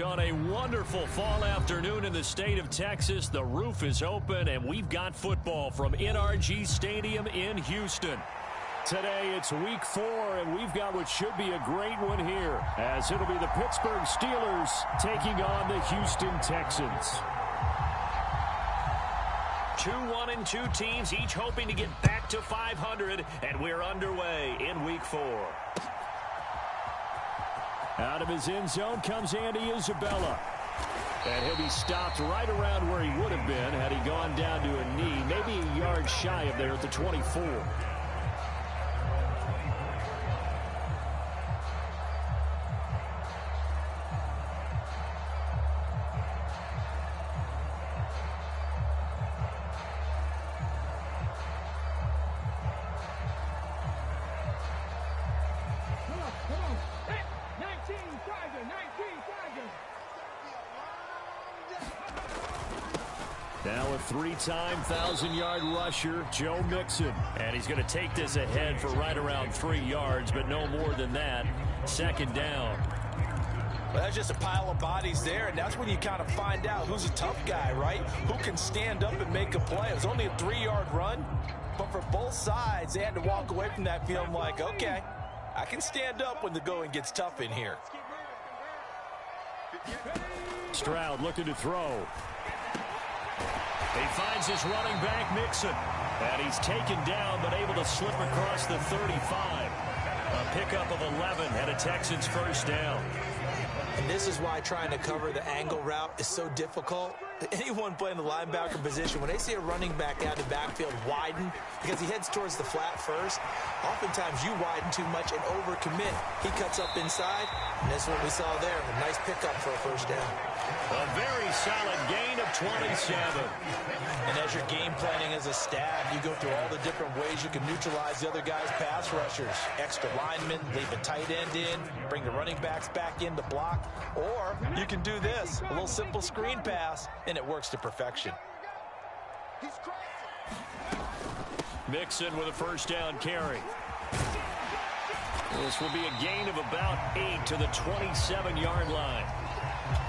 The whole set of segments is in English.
On a wonderful fall afternoon in the state of Texas, the roof is open, and we've got football from NRG Stadium in Houston. Today, it's week 4, and we've got what should be a great one here, as it'll be the Pittsburgh Steelers taking on the Houston Texans. 2 1-2 teams, each hoping to get back to 500, and we're underway in week 4. Out of his end zone comes Andy Isabella. And he'll be stopped right around where he would have been had he gone down to a knee, maybe a yard shy of there at the 24. Now a 3-time 1,000-yard rusher, Joe Mixon. And he's going to take this ahead for right around 3 yards, but no more than that. Second down. Well, that's just a pile of bodies there, and that's when you kind of find out who's a tough guy, right? Who can stand up and make a play. It was only a 3-yard run, but for both sides, they had to walk away from that feeling like, okay, I can stand up when the going gets tough in here. Stroud looking to throw. He finds his running back, Mixon. And he's taken down, but able to slip across the 35. A pickup of 11 and a Texans first down. And this is why trying to cover the angle route is so difficult. Anyone playing the linebacker position, when they see a running back out of the backfield widen, because he heads towards the flat first, oftentimes you widen too much and overcommit. He cuts up inside, and that's what we saw there. A nice pickup for a first down. A very solid gain of 27. And as you're game planning as a staff, you go through all the different ways you can neutralize the other guy's pass rushers. Extra linemen, leave a tight end in, bring the running backs back in to block. Or you can do this, a little simple screen pass, and it works to perfection. Mixon with a first down carry. This will be a gain of about 8 to the 27-yard line.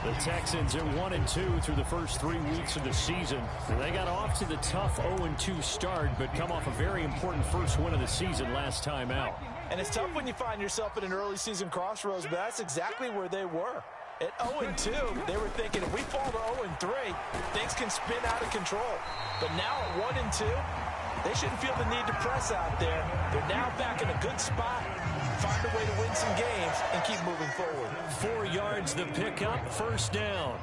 The Texans are 1-2 through the first 3 weeks of the season. They got off to the tough 0-2 start, but come off a very important first win of the season last time out. And it's tough when you find yourself at an early season crossroads, but that's exactly where they were. At 0-2, they were thinking if we fall to 0-3, things can spin out of control. But now at 1-2, they shouldn't feel the need to press out there. They're now back in a good spot. Find a way to win some games and keep moving forward. 4 yards the pickup, first down.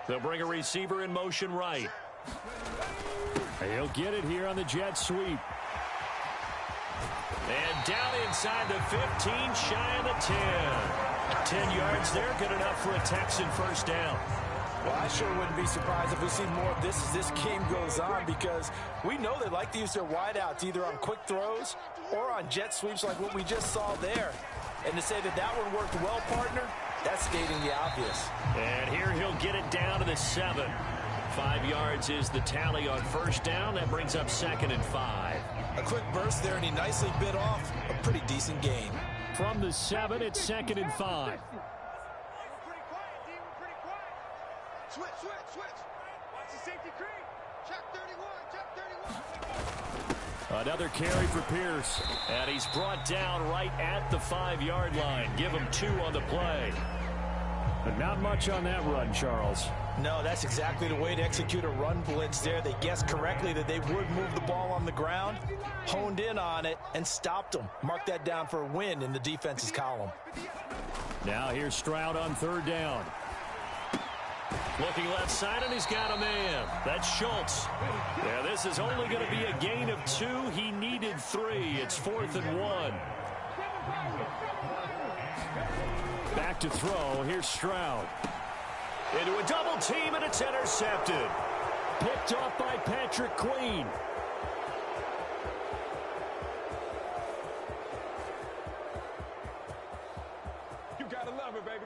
They'll bring a receiver in motion right. He'll get it here on the jet sweep. And down inside the 15, shy of the 10. 10 yards there, good enough for a Texan first down. Well, I sure wouldn't be surprised if we see more of this as this game goes on, because we know they like to use their wideouts either on quick throws or on jet sweeps like what we just saw there. And to say that that one worked well, partner, that's stating the obvious. And here he'll get it down to the 7. 5 yards is the tally on first down. That brings up 2nd and 5. A quick burst there, and he nicely bit off a pretty decent gain. From the 7, it's 2nd and 5. Switch. Watch the safety creep. Check 31. Another carry for Pierce. And he's brought down right at the 5-yard line. Give him 2 on the play. But not much on that run, Charles. No, that's exactly the way to execute a run blitz there. They guessed correctly that they would move the ball on the ground, honed in on it, and stopped them. Mark that down for a win in the defense's column. Now here's Stroud on 3rd down. Looking left side, and he's got a man. That's Schultz. Yeah, this is only going to be a gain of 2. He needed 3. It's 4th and 1. Back to throw. Here's Stroud. Into a double team, and it's intercepted. Picked off by Patrick Queen.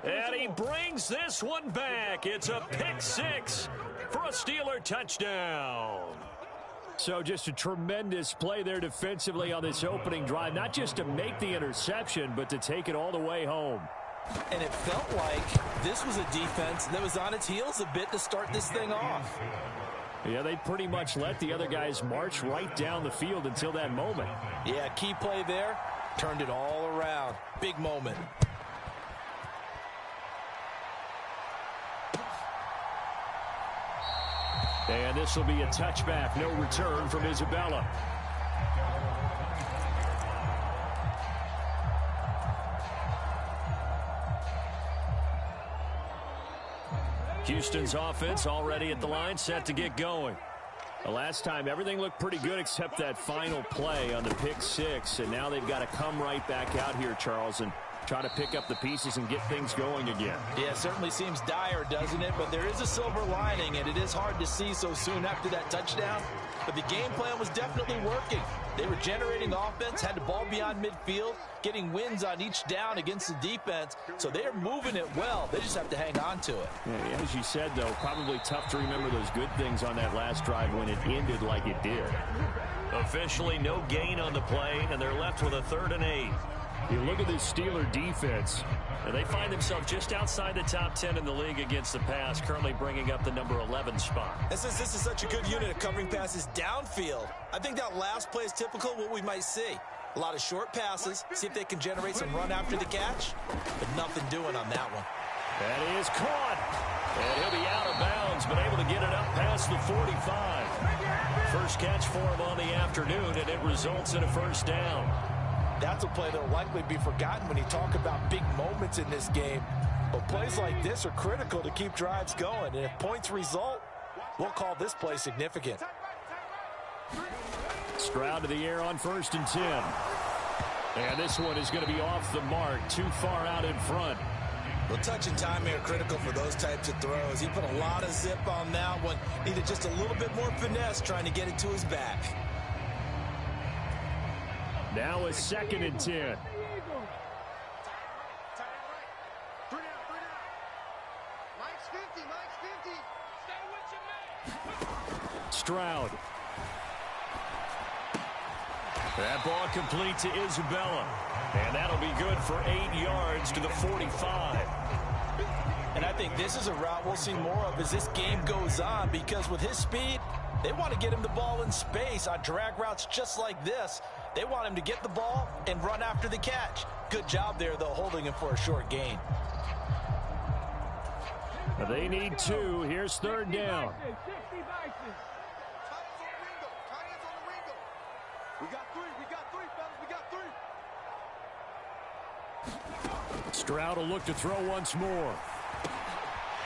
And he brings this one back. It's a pick 6 for a Steeler touchdown. So just a tremendous play there defensively on this opening drive, not just to make the interception, but to take it all the way home. And it felt like this was a defense that was on its heels a bit to start this thing off. Yeah, they pretty much let the other guys march right down the field until that moment. Yeah, key play there, turned it all around. Big moment. And this will be a touchback, no return from Isabella. Houston's offense already at the line, set to get going. The last time, everything looked pretty good except that final play on the pick six. And now they've got to come right back out here, Charles, and try to pick up the pieces and get things going again. Yeah, it certainly seems dire, doesn't it? But there is a silver lining, and it is hard to see so soon after that touchdown. But the game plan was definitely working. They were generating offense, had the ball beyond midfield, getting wins on each down against the defense. So they are moving it well. They just have to hang on to it. Yeah, as you said, though, probably tough to remember those good things on that last drive when it ended like it did. Officially no gain on the play, and they're left with a 3rd and 8. You look at this Steeler defense, and they find themselves just outside the top 10 in the league against the pass, currently bringing up the number 11 spot. And since this is such a good unit of covering passes downfield, I think that last play is typical of what we might see. A lot of short passes, see if they can generate some run after the catch, but nothing doing on that one. That is caught, and he'll be out of bounds, but able to get it up past the 45. First catch for him on the afternoon, and it results in a first down. That's a play that will likely be forgotten when you talk about big moments in this game. But plays like this are critical to keep drives going. And if points result, we'll call this play significant. Stroud to the air on 1st and 10. And this one is going to be off the mark, too far out in front. Well, touch and time are critical for those types of throws. He put a lot of zip on that one. Needed just a little bit more finesse trying to get it to his back. Now a 2nd and 10. Stroud. That ball complete to Isabella. And that'll be good for 8 yards to the 45. And I think this is a route we'll see more of as this game goes on, because with his speed, they want to get him the ball in space on drag routes just like this. They want him to get the ball and run after the catch. Good job there, though, holding him for a short gain. They need 2. Here's 3rd down. Stroud will look to throw once more.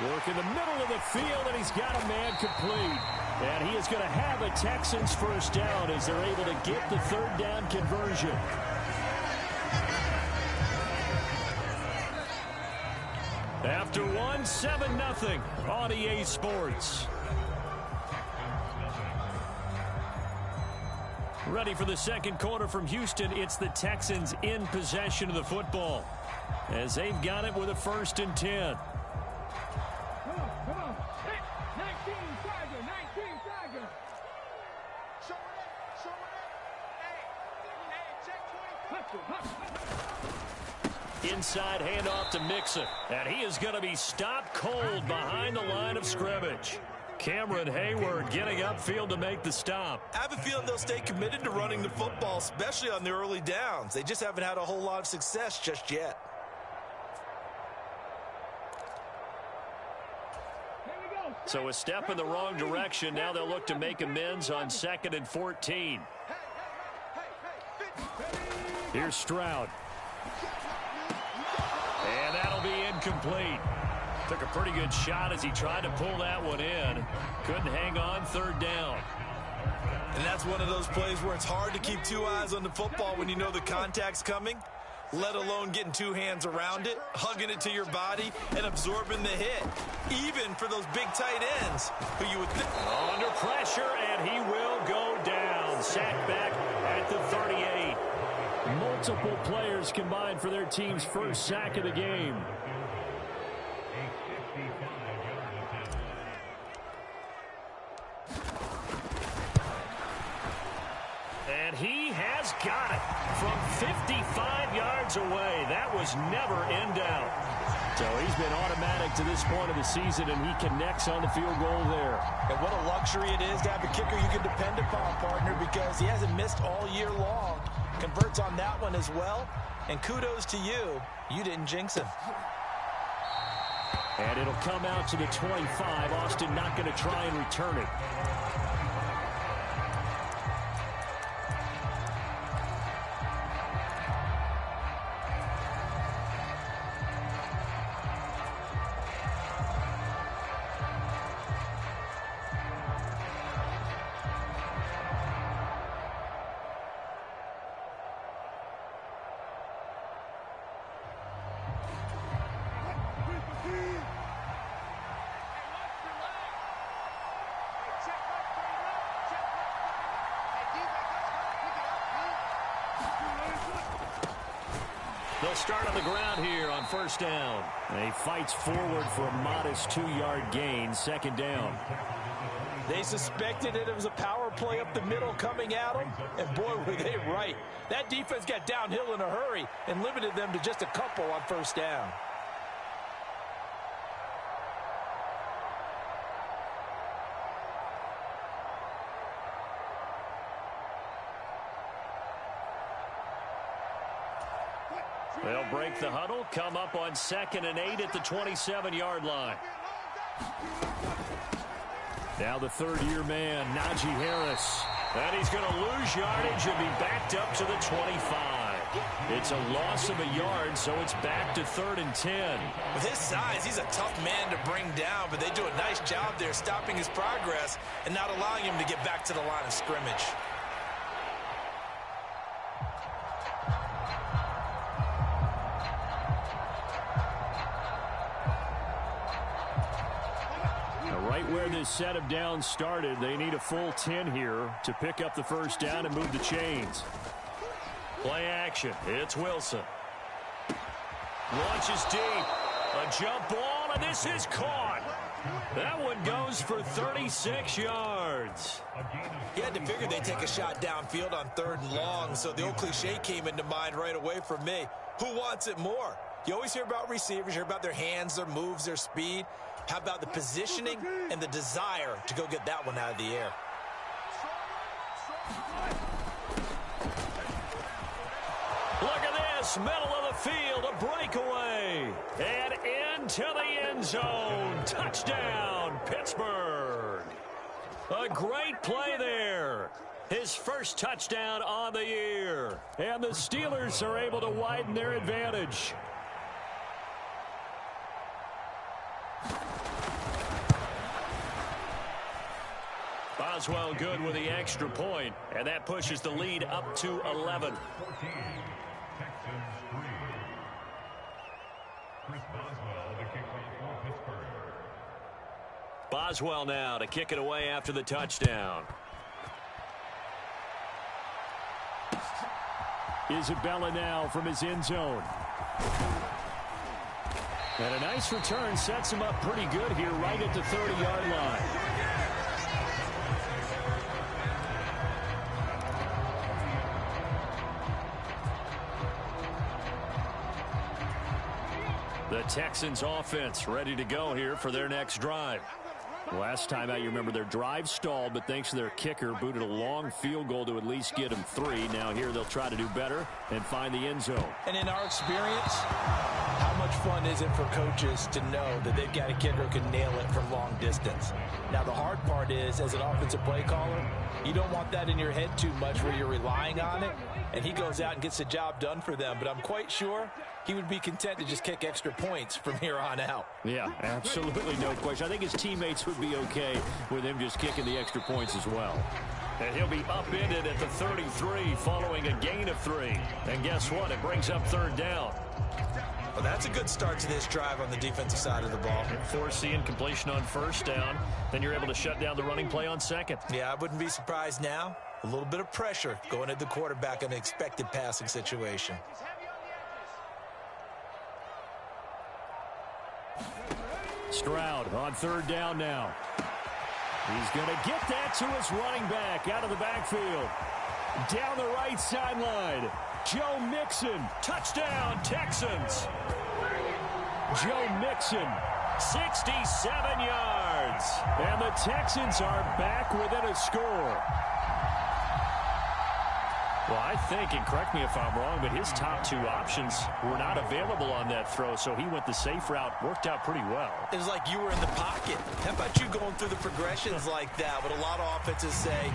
Work in the middle of the field, and he's got a man complete. And he is going to have a Texans first down as they're able to get the 3rd down conversion. After one, 7-0 on EA Sports. Ready for the second quarter from Houston. It's the Texans in possession of the football as they've got it with a 1st and 10. Inside handoff to Mixon, and he is going to be stopped cold behind the line of scrimmage. Cameron Hayward getting upfield to make the stop. I have a feeling they'll stay committed to running the football, especially on the early downs. They just haven't had a whole lot of success just yet. So a step in the wrong direction. Now they'll look to make amends on 2nd and 14. Here's Stroud. And that'll be incomplete. Took a pretty good shot as he tried to pull that one in. Couldn't hang on, 3rd down. And that's one of those plays where it's hard to keep 2 eyes on the football when you know the contact's coming, let alone getting 2 hands around it, hugging it to your body, and absorbing the hit. Even for those big tight ends who you would think. Under pressure, and he will go down. Sacked back at the 38. Multiple players combined for their team's first sack of the game. has got it from 55 yards away. That was never in doubt. So he's been automatic to this point of the season, and he connects on the field goal there. And what a luxury it is to have a kicker you can depend upon, partner, because he hasn't missed all year long. Converts on that one as well. And kudos to you. You didn't jinx him. And it'll come out to the 25. Austin not going to try and return it. They'll start on the ground here on first down. And he fights forward for a modest 2-yard gain, second down. They suspected it was a power play up the middle coming at them, and boy, were they right. That defense got downhill in a hurry and limited them to just a couple on first down. They'll break the huddle, come up on 2nd and 8 at the 27-yard line. Now the third-year man, Najee Harris. And he's going to lose yardage and be backed up to the 25. It's a loss of a yard, so it's back to 3rd and 10. With his size, he's a tough man to bring down, but they do a nice job there stopping his progress and not allowing him to get back to the line of scrimmage. Right where this set of downs started, they need a full 10 here to pick up the first down and move the chains. Play action. It's Wilson. Launches deep. A jump ball, and this is caught. That one goes for 36 yards. You had to figure they'd take a shot downfield on 3rd and long, so the old cliche came into mind right away for me. Who wants it more? You always hear about receivers, hear about their hands, their moves, their speed. How about the positioning and the desire to go get that one out of the air? Look at this, middle of the field, a breakaway. And into the end zone. Touchdown, Pittsburgh. A great play there. His first touchdown on the year. And the Steelers are able to widen their advantage. Boswell good with the extra point, and that pushes the lead up to 11. Boswell now to kick it away after the touchdown. Isabella now from his end zone. And a nice return sets him up pretty good here right at the 30-yard line. The Texans offense ready to go here for their next drive. Last time out, you remember their drive stalled, but thanks to their kicker, booted a long field goal to at least get them 3. Now here they'll try to do better and find the end zone. And in our experience, how much fun is it for coaches to know that they've got a kicker who can nail it from long distance? Now the hard part is, as an offensive play caller, you don't want that in your head too much where you're relying on it, and he goes out and gets the job done for them. But I'm quite sure he would be content to just kick extra points from here on out. Yeah, absolutely no question. I think his teammates would be okay with him just kicking the extra points as well. And he'll be upended at the 33 following a gain of 3. And guess what? It brings up 3rd down. Well, that's a good start to this drive on the defensive side of the ball. Force the incompletion on 1st down. Then you're able to shut down the running play on 2nd. Yeah, I wouldn't be surprised now. A little bit of pressure going at the quarterback in an expected passing situation. Stroud on 3rd down now. He's going to get that to his running back out of the backfield. Down the right sideline, Joe Mixon. Touchdown, Texans. Joe Mixon, 67 yards. And the Texans are back within a score. Well, I think, and correct me if I'm wrong, but his top two options were not available on that throw, so he went the safe route. Worked out pretty well. It was like you were in the pocket. How about you going through the progressions like that? What a lot of offenses say,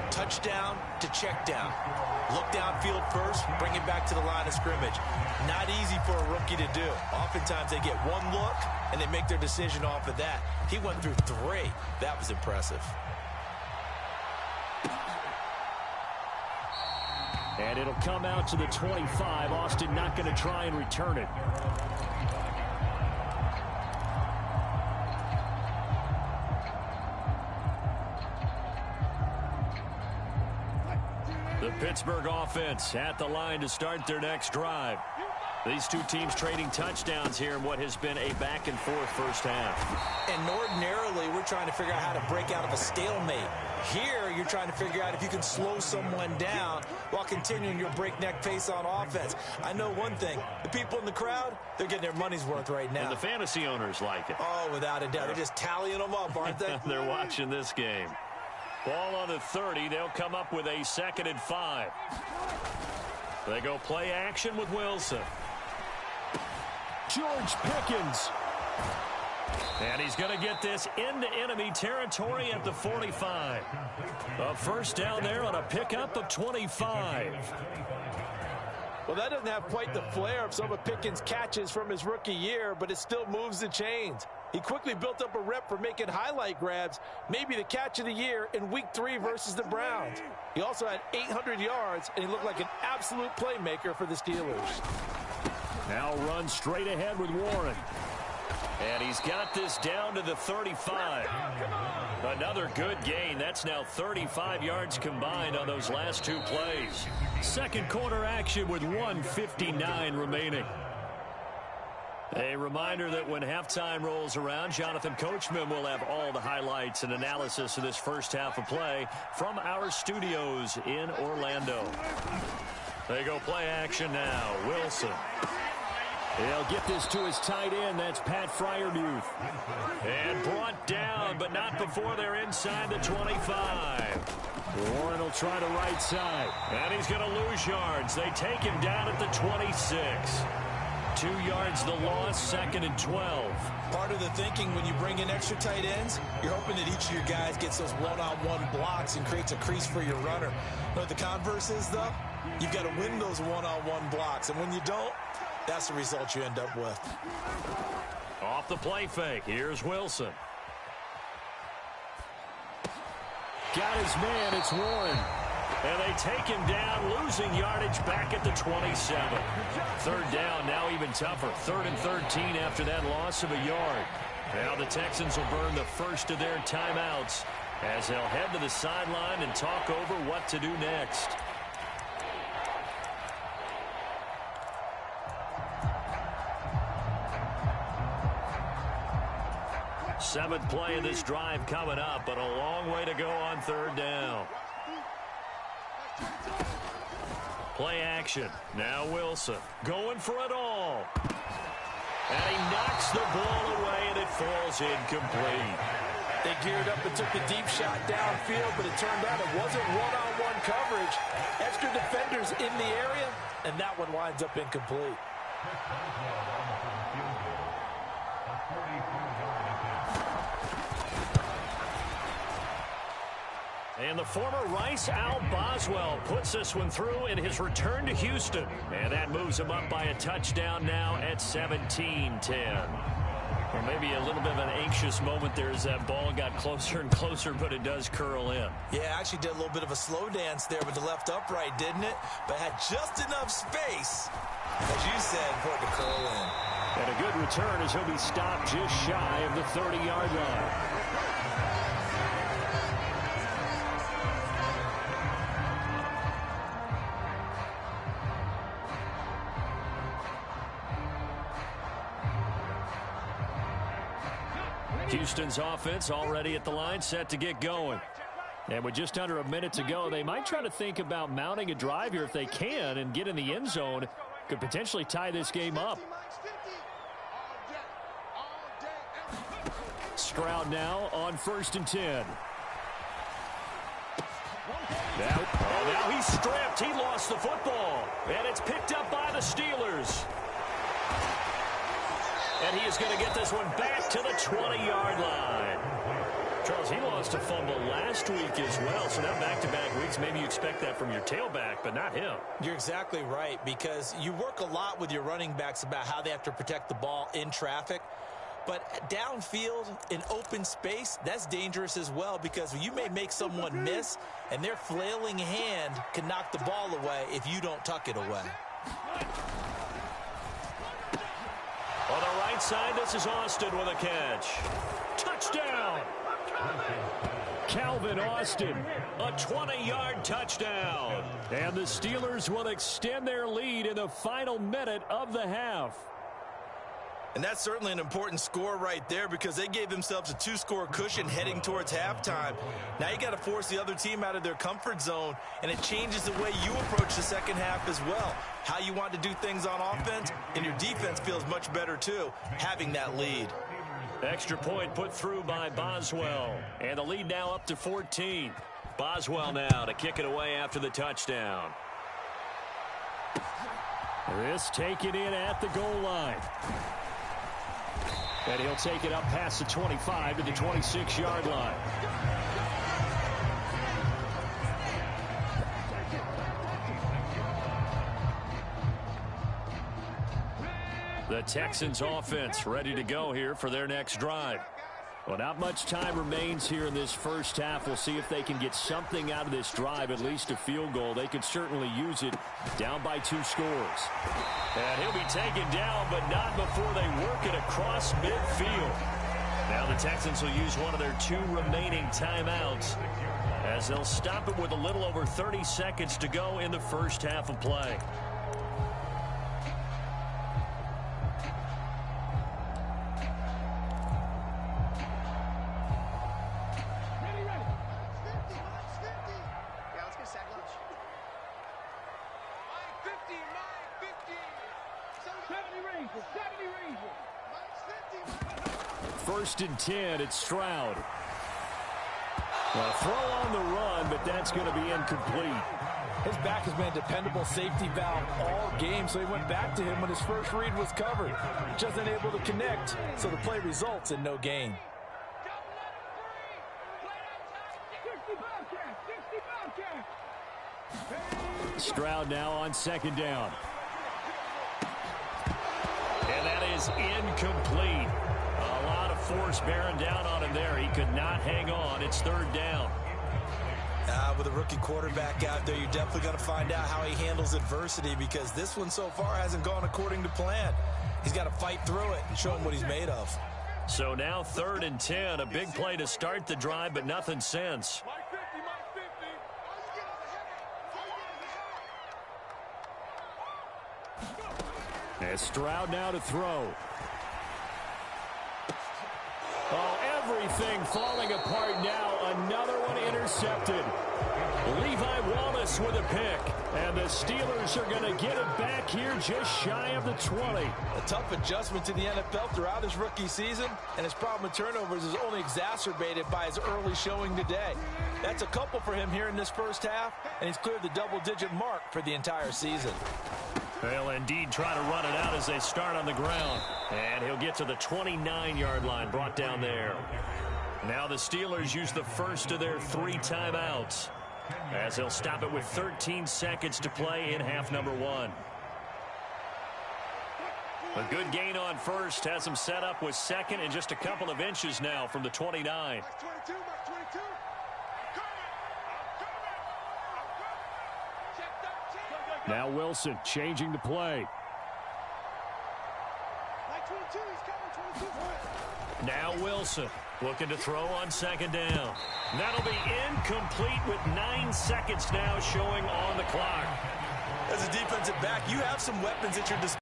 touchdown to check down. Look downfield first, bring it back to the line of scrimmage. Not easy for a rookie to do. Oftentimes they get one look, and they make their decision off of that. He went through three. That was impressive. And it'll come out to the 25. Austin not going to try and return it. The Pittsburgh offense at the line to start their next drive. These two teams trading touchdowns here in what has been a back-and-forth first half. And ordinarily, we're trying to figure out how to break out of a stalemate. Here, you're trying to figure out if you can slow someone down while continuing your breakneck pace on offense. I know one thing. The people in the crowd, they're getting their money's worth right now. And the fantasy owners like it. Oh, without a doubt. They're just tallying them up, aren't they? They're watching this game. Ball on the 30. They'll come up with a 2nd and 5. They go play action with Wilson. George Pickens. And he's going to get this into enemy territory at the 45. A first down there on a pickup of 25. Well, that doesn't have quite the flair of some of Pickens' catches from his rookie year, but it still moves the chains. He quickly built up a rep for making highlight grabs, maybe the catch of the year in Week 3 versus the Browns. He also had 800 yards, and he looked like an absolute playmaker for the Steelers. Now run straight ahead with Warren. And he's got this down to the 35. Another good gain. That's now 35 yards combined on those last two plays. Second quarter action with 1:59 remaining. A reminder that when halftime rolls around, Jonathan Coachman will have all the highlights and analysis of this first half of play from our studios in Orlando. They go play action now. Wilson. He'll get this to his tight end. That's Pat Freiermuth. And brought down, but not before they're inside the 25. Warren will try the right side. And he's going to lose yards. They take him down at the 26. 2 yards the loss, 2nd and 12. Part of the thinking when you bring in extra tight ends, you're hoping that each of your guys gets those one-on-one blocks and creates a crease for your runner. You know what the converse is, though? You've got to win those one-on-one blocks. And when you don't, that's the result you end up with. Off the play fake. Here's Wilson. Got his man. It's Warren. And they take him down, losing yardage back at the 27. Third down, now even tougher. 3rd and 13 after that loss of a yard. Now the Texans will burn the first of their timeouts as they'll head to the sideline and talk over what to do next. Seventh play of this drive coming up, but a long way to go on 3rd down. Play action. Now Wilson going for it all. And he knocks the ball away, and it falls incomplete. They geared up and took the deep shot downfield, but it turned out it wasn't one-on-one coverage. Extra defenders in the area, and that one winds up incomplete. And the former Rice Al Boswell puts this one through in his return to Houston. And that moves him up by a touchdown now at 17-10. Or maybe a little bit of an anxious moment there as that ball got closer and closer, but it does curl in. Yeah, actually did a little bit of a slow dance there with the left upright, didn't it? But had just enough space, as you said, for it to curl in. And a good return as he'll be stopped just shy of the 30-yard line. Houston's offense already at the line, set to get going. And with just under a minute to go, they might try to think about mounting a drive here if they can and get in the end zone. Could potentially tie this game up. Stroud now on 1st and 10. Now he's stripped. He lost the football. And it's picked up by the Steelers. And he is going to get this one back to the 20-yard line. Charles, he lost a fumble last week as well, so now back-to-back weeks, maybe you expect that from your tailback, but not him. You're exactly right, because you work a lot with your running backs about how they have to protect the ball in traffic. But downfield in open space, that's dangerous as well, because you may make someone miss, and their flailing hand can knock the ball away if you don't tuck it away. On the right side, this is Austin with a catch. Touchdown! Calvin Austin, a 20-yard touchdown. And the Steelers will extend their lead in the final minute of the half. And that's certainly an important score right there, because they gave themselves a 2-score cushion heading towards halftime. Now you got to force the other team out of their comfort zone, and it changes the way you approach the second half as well. How you want to do things on offense, and your defense feels much better too, having that lead. Extra point put through by Boswell. And the lead now up to 14. Boswell now to kick it away after the touchdown. This taken in at the goal line. And he'll take it up past the 25 to the 26-yard line. The Texans offense ready to go here for their next drive. Well, not much time remains here in this first half. We'll see if they can get something out of this drive, at least a field goal. They could certainly use it, down by 2 scores. And he'll be taken down, but not before they work it across midfield. Now the Texans will use one of their 2 remaining timeouts, as they'll stop it with a little over 30 seconds to go in the first half of play. First and 10, it's Stroud. A throw on the run, but that's going to be incomplete. His back has been a dependable safety valve all game, so he went back to him when his first read was covered. Just unable to connect, so the play results in no gain. Stroud now on 2nd down. And that is incomplete. A lot of force bearing down on him there. He could not hang on. It's 3rd down. With a rookie quarterback out there, you're definitely going to find out how he handles adversity, because this one so far hasn't gone according to plan. He's got to fight through it and show him what he's made of. So now 3rd and 10, a big play to start the drive, but nothing since. And Stroud now to throw. Oh, everything falling apart now. Another one intercepted. Levi Wallace with a pick. And the Steelers are going to get it back here just shy of the 20. A tough adjustment to the NFL throughout his rookie season, and his problem with turnovers is only exacerbated by his early showing today. That's a couple for him here in this first half, and he's cleared the double-digit mark for the entire season. They'll indeed try to run it out as they start on the ground. And he'll get to the 29-yard line, brought down there. Now the Steelers use the first of their 3 timeouts, as they'll stop it with 13 seconds to play in half number 1. A good gain on first has them set up with 2nd and just a couple of inches now from the 29. Now Wilson changing the play. Now Wilson looking to throw on 2nd down. That'll be incomplete with 9 seconds now showing on the clock. As a defensive back, you have some weapons at your disposal,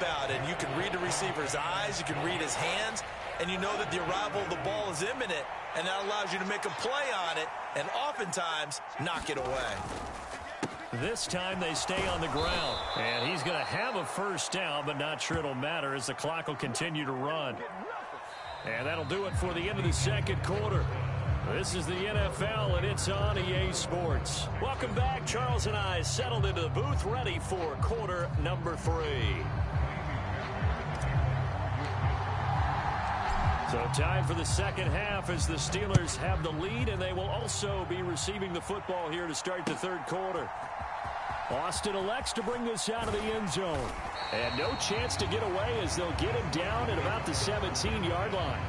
and you can read the receiver's eyes, you can read his hands, and you know that the arrival of the ball is imminent, and that allows you to make a play on it and oftentimes knock it away. This time they stay on the ground, and he's going to have a first down, but not sure it'll matter as the clock will continue to run. And that'll do it for the end of the second quarter. This is the NFL, and it's on EA Sports. Welcome back. Charles and I settled into the booth, ready for quarter number 3. So time for the second half as the Steelers have the lead, and they will also be receiving the football here to start the third quarter. Austin elects to bring this out of the end zone. And no chance to get away as they'll get him down at about the 17-yard line.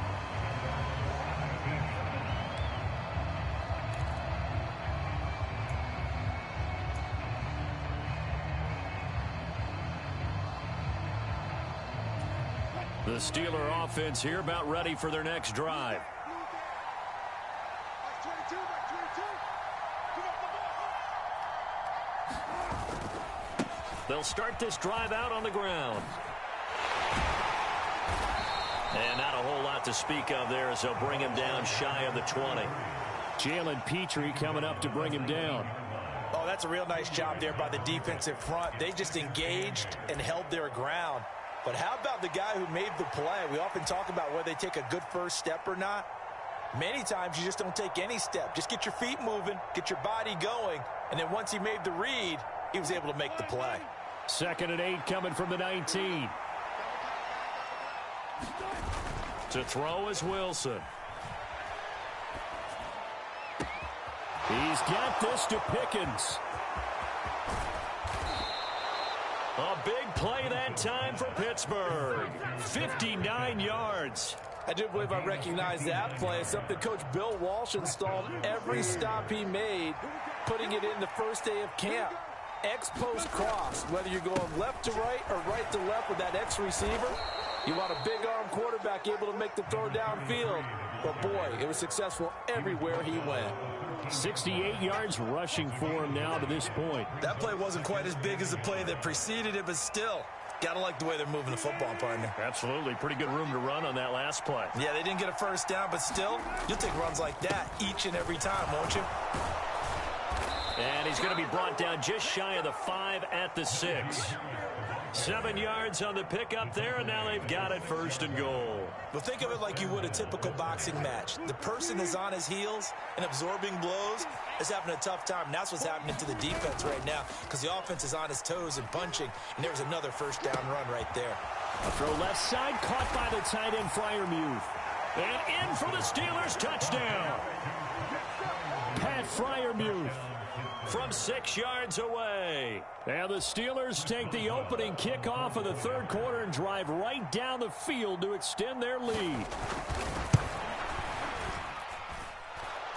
The Steeler offense here about ready for their next drive. They'll start this drive out on the ground. And not a whole lot to speak of there as they'll bring him down shy of the 20. Jalen Petrie coming up to bring him down. Oh, that's a real nice job there by the defensive front. They just engaged and held their ground. But how about the guy who made the play? We often talk about whether they take a good first step or not. Many times you just don't take any step. Just get your feet moving, get your body going, and then once he made the read, he was able to make the play. 2nd and 8 coming from the 19. To throw is Wilson. He's got this to Pickens. A big play that time for Pittsburgh. 59 yards. I do believe I recognize that play. It's something Coach Bill Walsh installed every stop he made, putting it in the first day of camp. X-post cross, whether you're going left to right or right to left with that X receiver, you want a big arm quarterback able to make the throw downfield. But boy, it was successful everywhere he went. 68 yards rushing for him now to this point. That play wasn't quite as big as the play that preceded it, but still, gotta like the way they're moving the football, partner. Absolutely. Pretty good room to run on that last play. Yeah, they didn't get a first down, but still, you'll take runs like that each and every time, won't you? And he's going to be brought down just shy of the 5 at the 6. 7 yards on the pickup there, and now they've got it 1st and goal. Well, think of it like you would a typical boxing match. The person is on his heels and absorbing blows is having a tough time. And that's what's happening to the defense right now because the offense is on his toes and punching, and there's another first down run right there. A throw left side, caught by the tight end Freiermuth. And in for the Steelers, touchdown. Pat Freiermuth from 6 yards away. And the Steelers take the opening kickoff of the third quarter and drive right down the field to extend their lead.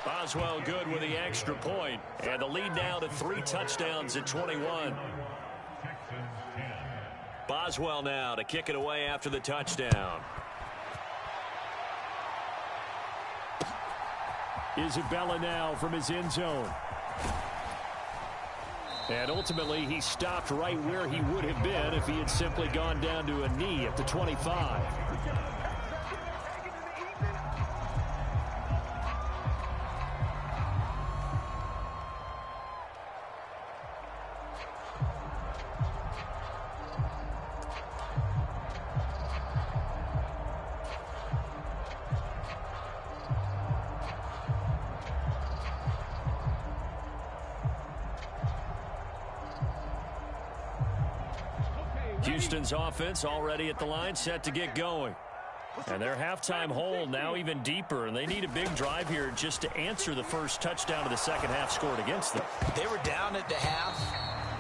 Boswell good with the extra point. And the lead now to 3 touchdowns at 21. Boswell now to kick it away after the touchdown. Isabella now from his end zone. And ultimately, he stopped right where he would have been if he had simply gone down to a knee at the 25. Houston's offense already at the line, set to get going. And their halftime hole now even deeper, and they need a big drive here just to answer the first touchdown of the second half scored against them. They were down at the half.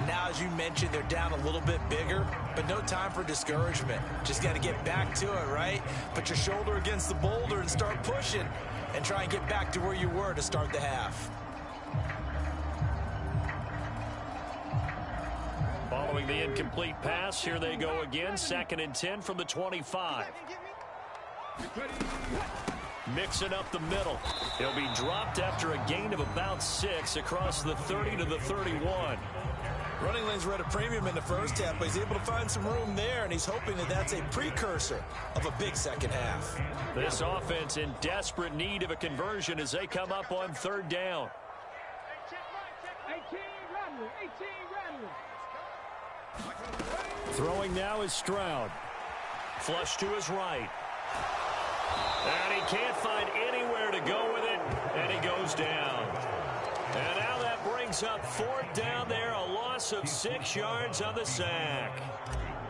Now, as you mentioned, they're down a little bit bigger, but no time for discouragement. Just got to get back to it, right? Put your shoulder against the boulder and start pushing and try and get back to where you were to start the half. Following the incomplete pass, here they go again. 2nd and 10 from the 25. Mixing up the middle. He'll be dropped after a gain of about 6 across the 30 to the 31. Running lanes were at a premium in the first half, but he's able to find some room there, and he's hoping that that's a precursor of a big second half. This offense in desperate need of a conversion as they come up on third down. 18 Rattler. Throwing now is Stroud. Flush to his right. And he can't find anywhere to go with it, and he goes down. And now that brings up fourth down there, a loss of 6 yards on the sack.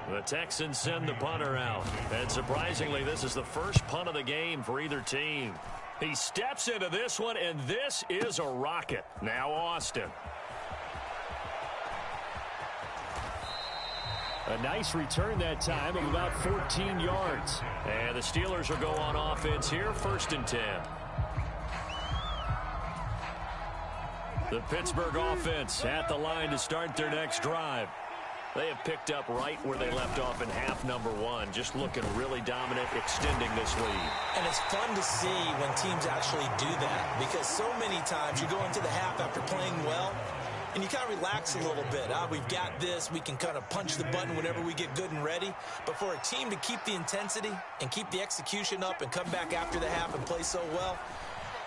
The Texans send the punter out. And surprisingly, this is the first punt of the game for either team. He steps into this one, and this is a rocket. Now Austin. A nice return that time of about 14 yards. And the Steelers will go on offense here, 1st and 10. The Pittsburgh offense at the line to start their next drive. They have picked up right where they left off in half number 1, just looking really dominant, extending this lead. And it's fun to see when teams actually do that, because so many times you go into the half after playing well, and you kind of relax a little bit. We've got this. We can kind of punch the button whenever we get good and ready. But for a team to keep the intensity and keep the execution up and come back after the half and play so well,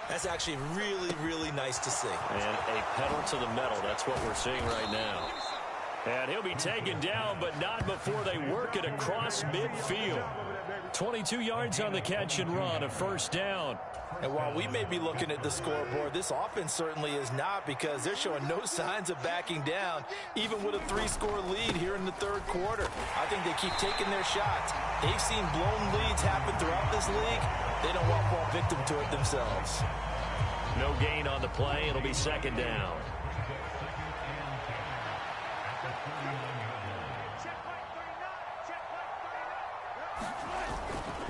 that's actually really, really nice to see. And a pedal to the metal. That's what we're seeing right now. And he'll be taken down, but not before they work it across midfield. 22 yards on the catch and run, a 1st down. And while we may be looking at the scoreboard, this offense certainly is not, because they're showing no signs of backing down, even with a 3-score lead here in the 3rd quarter. I think they keep taking their shots. They've seen blown leads happen throughout this league. They don't want to fall victim to it themselves. No gain on the play. It'll be 2nd down.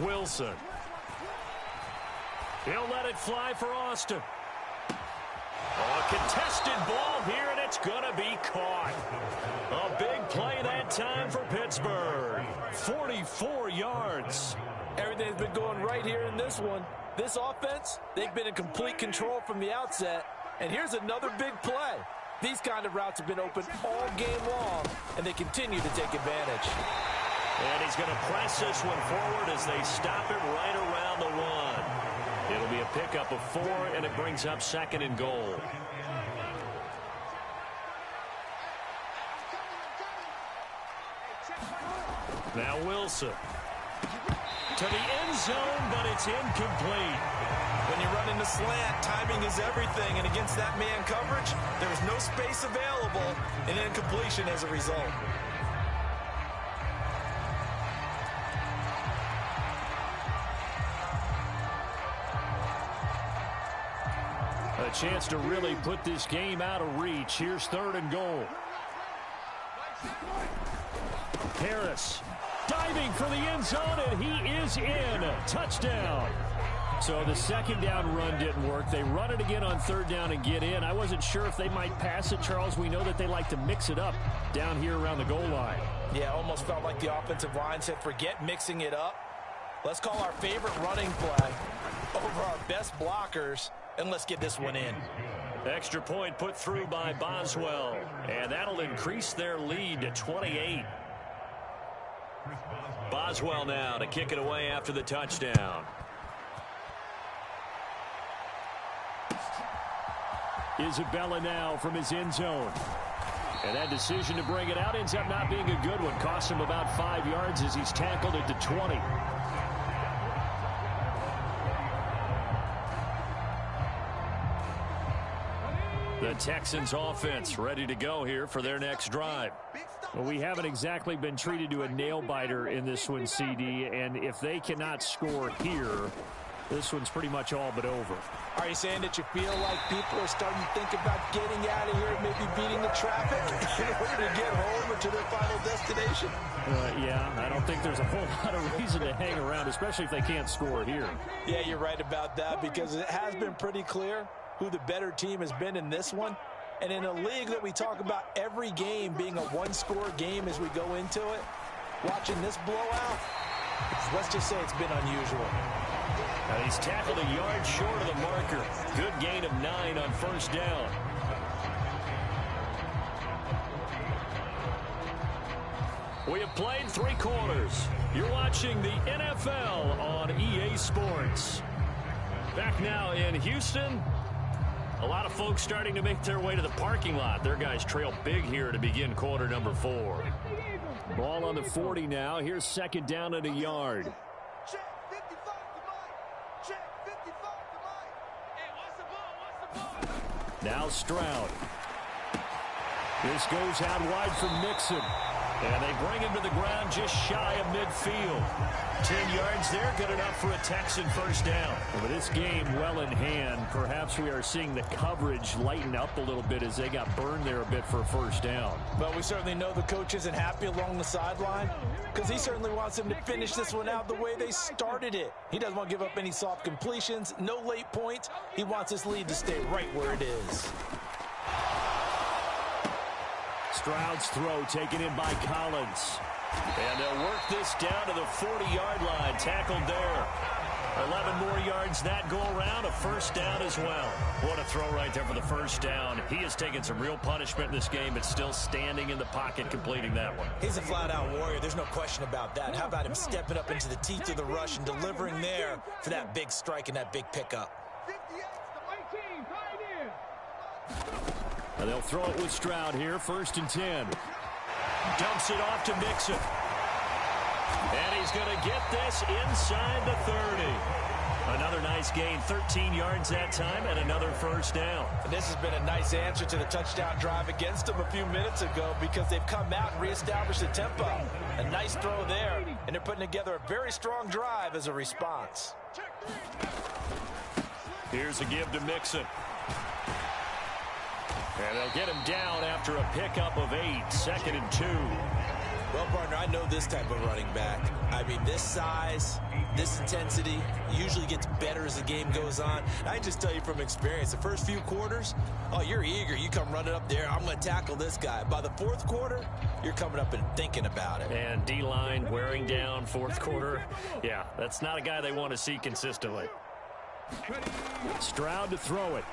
Wilson. He'll let it fly for Austin. A contested ball here, and it's going to be caught. A big play that time for Pittsburgh. 44 yards. Everything's been going right here in this one. This offense, they've been in complete control from the outset. And here's another big play. These kind of routes have been open all game long, and they continue to take advantage. And he's going to press this one forward as they stop it right around the 1. It'll be a pickup of 4, and it brings up 2nd and goal. Now Wilson. To the end zone, but it's incomplete. When you run in the slant, timing is everything, and against that man coverage, there's no space available, and incompletion as a result. A chance to really put this game out of reach. Here's 3rd and goal. Harris diving for the end zone, and he is in. Touchdown. So the 2nd down run didn't work. They run it again on 3rd down and get in. I wasn't sure if they might pass it, Charles. We know that they like to mix it up down here around the goal line. Yeah, almost felt like the offensive line said, forget mixing it up. Let's call our favorite running play over our best blockers, and let's get this one in. Extra point put through by Boswell, and that'll increase their lead to 28. Boswell now to kick it away after the touchdown. Isabella now from his end zone. And that decision to bring it out ends up not being a good one. Cost him about 5 yards as he's tackled it to 20. The Texans offense ready to go here for their next drive. Well, we haven't exactly been treated to a nail-biter in this one, CD, and if they cannot score here, this one's pretty much all but over. Are you saying that you feel like people are starting to think about getting out of here, maybe beating the traffic in order to get home or to their final destination? Yeah, I don't think there's a whole lot of reason to hang around, especially if they can't score here. Yeah, you're right about that, because it has been pretty clear who the better team has been in this one. And in a league that we talk about every game being a one-score game as we go into it, watching this blowout, let's just say it's been unusual. Now he's tackled a yard short of the marker. Good gain of 9 on 1st down. We have played 3 quarters. You're watching the NFL on EA Sports. Back now in Houston. A lot of folks starting to make their way to the parking lot. Their guys trail big here to begin quarter number 4. Ball on the 40 now. Here's second down at a yard. Check 55 to Mike. Check 55 to Mike. Hey, watch the ball. Now Stroud. This goes out wide for Mixon. And they bring him to the ground just shy of midfield. 10 yards there, good enough for a Texan first down. With this game well in hand, perhaps we are seeing the coverage lighten up a little bit as they got burned there a bit for a first down. But we certainly know the coach isn't happy along the sideline because he certainly wants them to finish this one out the way they started it. He doesn't want to give up any soft completions, no late points. He wants his lead to stay right where it is. Stroud's throw taken in by Collins. And they'll work this down to the 40-yard line. Tackled there. 11 more yards that go around. A first down as well. What a throw right there for the first down. He has taken some real punishment in this game, but still standing in the pocket completing that one. He's a flat-out warrior. There's no question about that. How about him stepping up into the teeth of the rush and delivering there for that big strike and that big pickup? 58 to 18. And they'll throw it with Stroud here. First and 10. Dumps it off to Mixon. And he's going to get this inside the 30. Another nice gain. 13 yards that time and another first down. And this has been a nice answer to the touchdown drive against them a few minutes ago because they've come out and reestablished the tempo. A nice throw there. And they're putting together a very strong drive as a response. Here's a give to Mixon. And they'll get him down after a pickup of 8. Second and 2. Well, partner, I know this type of running back. I mean, this size, this intensity usually gets better as the game goes on. I can just tell you from experience, the first few quarters, oh, you're eager. You come running up there. I'm going to tackle this guy. By the fourth quarter, you're coming up and thinking about it. And D-line wearing down fourth quarter. Yeah, that's not a guy they want to see consistently. Stroud to throw it.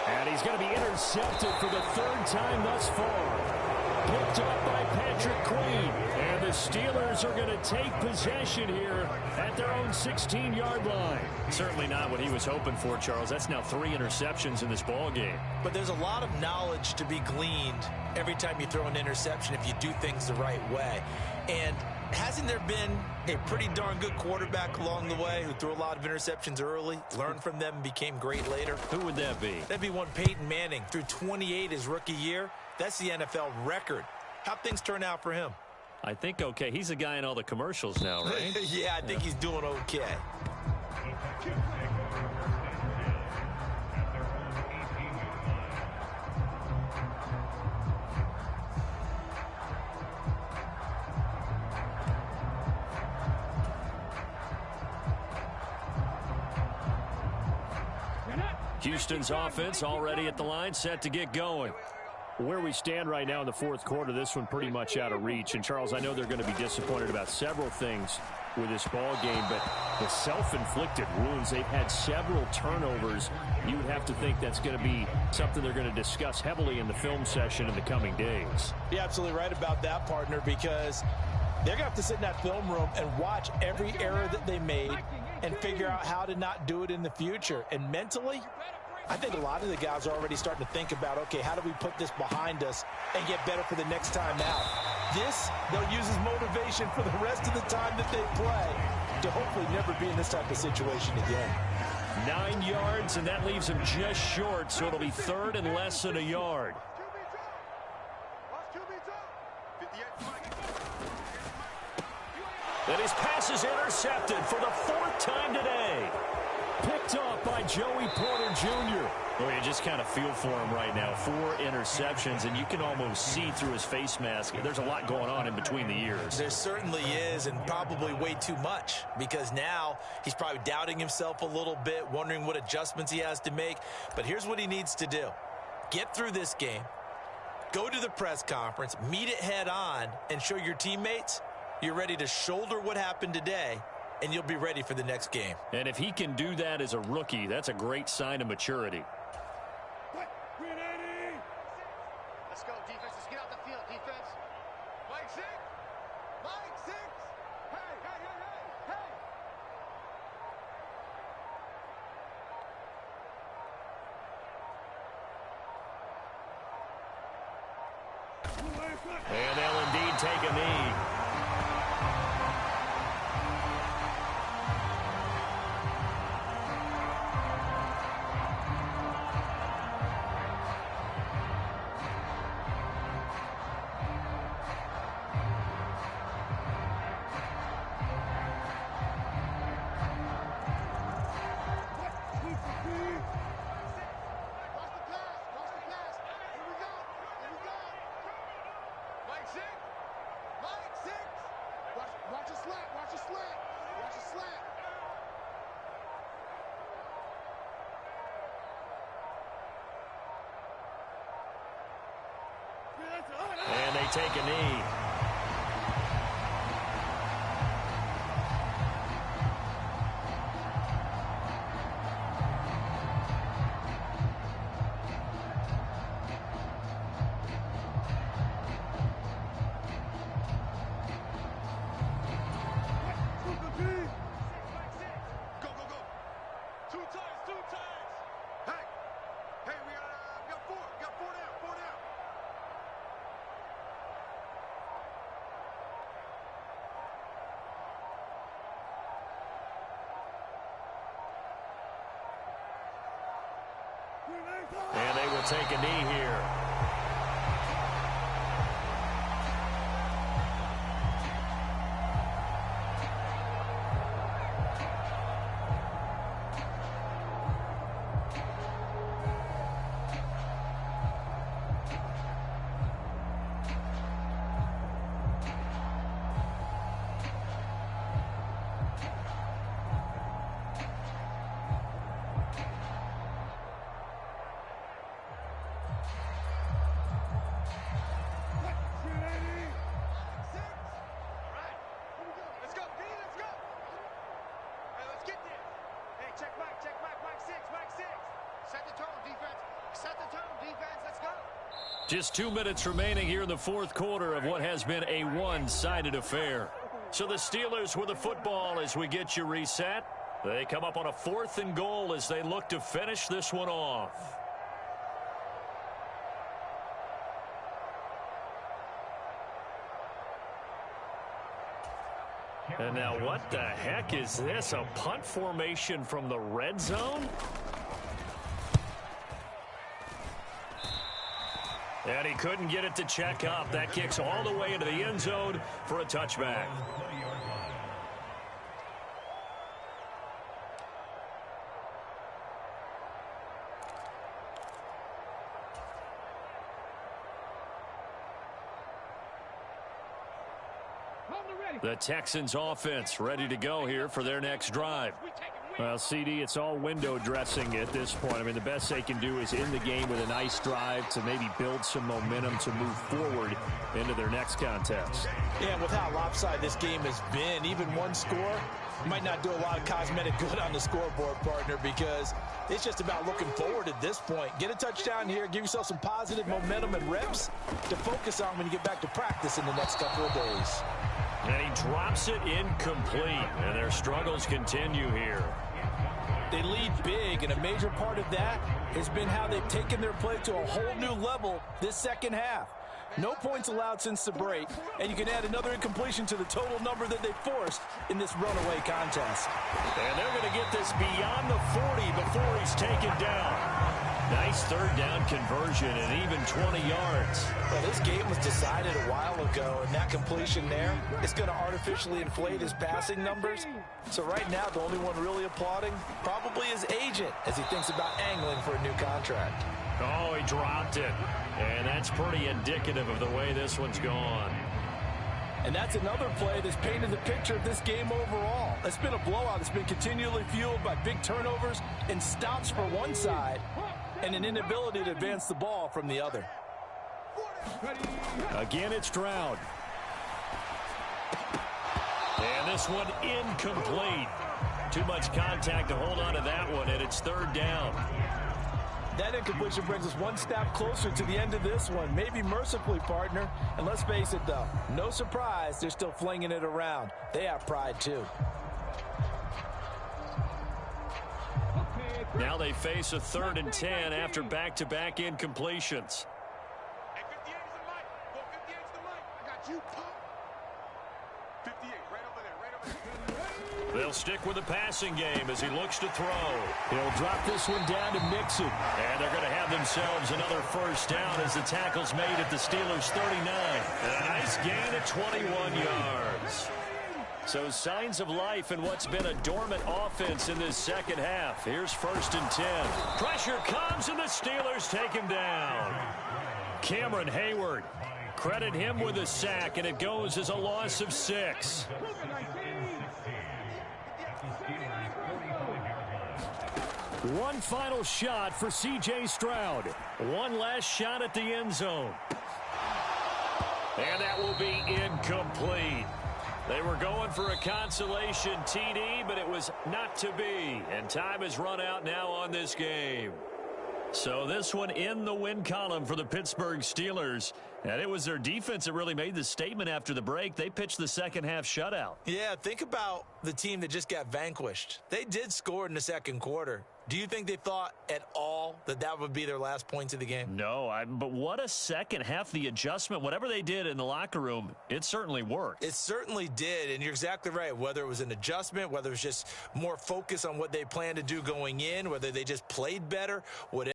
And he's going to be intercepted for the 3rd time thus far. Picked up by Patrick Queen. And the Steelers are going to take possession here at their own 16-yard line. Certainly not what he was hoping for, Charles. That's now 3 interceptions in this ball game. But there's a lot of knowledge to be gleaned every time you throw an interception if you do things the right way. And hasn't there been a pretty darn good quarterback along the way who threw a lot of interceptions early, learned from them, and became great later? Who would that be? That'd be one Peyton Manning. Threw 28 his rookie year. That's the NFL record. How'd things turn out for him? I think okay. He's a guy in all the commercials now, right? Yeah, I think he's doing okay. Houston's offense already at the line, set to get going. Where we stand right now in the fourth quarter, this one pretty much out of reach. And, Charles, I know they're going to be disappointed about several things with this ball game, but the self-inflicted wounds, they've had several turnovers. You would have to think that's going to be something they're going to discuss heavily in the film session in the coming days. You're absolutely right about that, partner, because they're going to have to sit in that film room and watch every error that they made and figure out how to not do it in the future. And mentally, I think a lot of the guys are already starting to think about, okay, how do we put this behind us and get better for the next time out? This, they'll use as motivation for the rest of the time that they play to hopefully never be in this type of situation again. 9 yards, and that leaves him just short, so it'll be 3rd and less than a yard. And his pass is intercepted for the 4th time today. Picked off by Joey Porter Jr. Well, you just kind of feel for him right now. 4 interceptions, and you can almost see through his face mask. There's a lot going on in between the ears. There certainly is, and probably way too much, because now he's probably doubting himself a little bit, wondering what adjustments he has to make. But here's what he needs to do. Get through this game, go to the press conference, meet it head on, and show your teammates you're ready to shoulder what happened today, and you'll be ready for the next game. And if he can do that as a rookie, that's a great sign of maturity. Let's go, defense. Let's get out the field, defense. Mike 6. Mike 6. Hey, hey, hey, hey, hey. And they'll indeed take a knee. Watch your slant, watch your slant, watch your slant. And they take a knee. And they will take a knee here. Just 2 minutes remaining here in the fourth quarter of what has been a one-sided affair. So the Steelers with the football as we get you reset. They come up on a 4th and goal as they look to finish this one off. And now what the heck is this? A punt formation from the red zone? And he couldn't get it to check up. That kicks all the way into the end zone for a touchback. The Texans offense ready to go here for their next drive. Well, CD, it's all window dressing at this point. I mean, the best they can do is end the game with a nice drive to maybe build some momentum to move forward into their next contest. Yeah, with how lopsided this game has been, even one score might not do a lot of cosmetic good on the scoreboard, partner, because it's just about looking forward at this point. Get a touchdown here, give yourself some positive momentum and reps to focus on when you get back to practice in the next couple of days. And he drops it incomplete, and their struggles continue here. They lead big, and a major part of that has been how they've taken their play to a whole new level this second half. No points allowed since the break, and you can add another incompletion to the total number that they forced in this runaway contest. And they're going to get this beyond the 40 before he's taken down. Nice third down conversion and even 20 yards. Well, this game was decided a while ago, and that completion there is going to artificially inflate his passing numbers. So right now, the only one really applauding probably his agent as he thinks about angling for a new contract. Oh, he dropped it. And that's pretty indicative of the way this one's gone. And that's another play that's painted the picture of this game overall. It's been a blowout. It's been continually fueled by big turnovers and stops for one side and an inability to advance the ball from the other. Again, it's Stroud. And this one incomplete. Too much contact to hold on to that one, and it's third down. That incompletion brings us one step closer to the end of this one. Maybe mercifully, partner. And let's face it, though, no surprise, they're still flinging it around. They have pride, too. Now they face a 3rd and 10 after back-to-back incompletions. Hey, 58 is the mic. Go 58 is the mic. I got you, pop. 58, right over there, right over there. They'll stick with the passing game as he looks to throw. He'll drop this one down to Mixon. And they're going to have themselves another first down as the tackle's made at the Steelers' 39. And a nice gain of 21 yards. So signs of life in what's been a dormant offense in this second half. Here's 1st and 10. Pressure comes, and the Steelers take him down. Cameron Hayward. Credit him with a sack, and it goes as a loss of 6. One final shot for C.J. Stroud. One last shot at the end zone. And that will be incomplete. They were going for a consolation TD, but it was not to be. And time has run out now on this game. So this one in the win column for the Pittsburgh Steelers. And it was their defense that really made the statement after the break. They pitched the second half shutout. Yeah, think about the team that just got vanquished. They did score in the second quarter. Do you think they thought at all that that would be their last points of the game? No, but what a second half. The adjustment, whatever they did in the locker room, it certainly worked. It certainly did, and you're exactly right. Whether it was an adjustment, whether it was just more focus on what they planned to do going in, whether they just played better, whatever.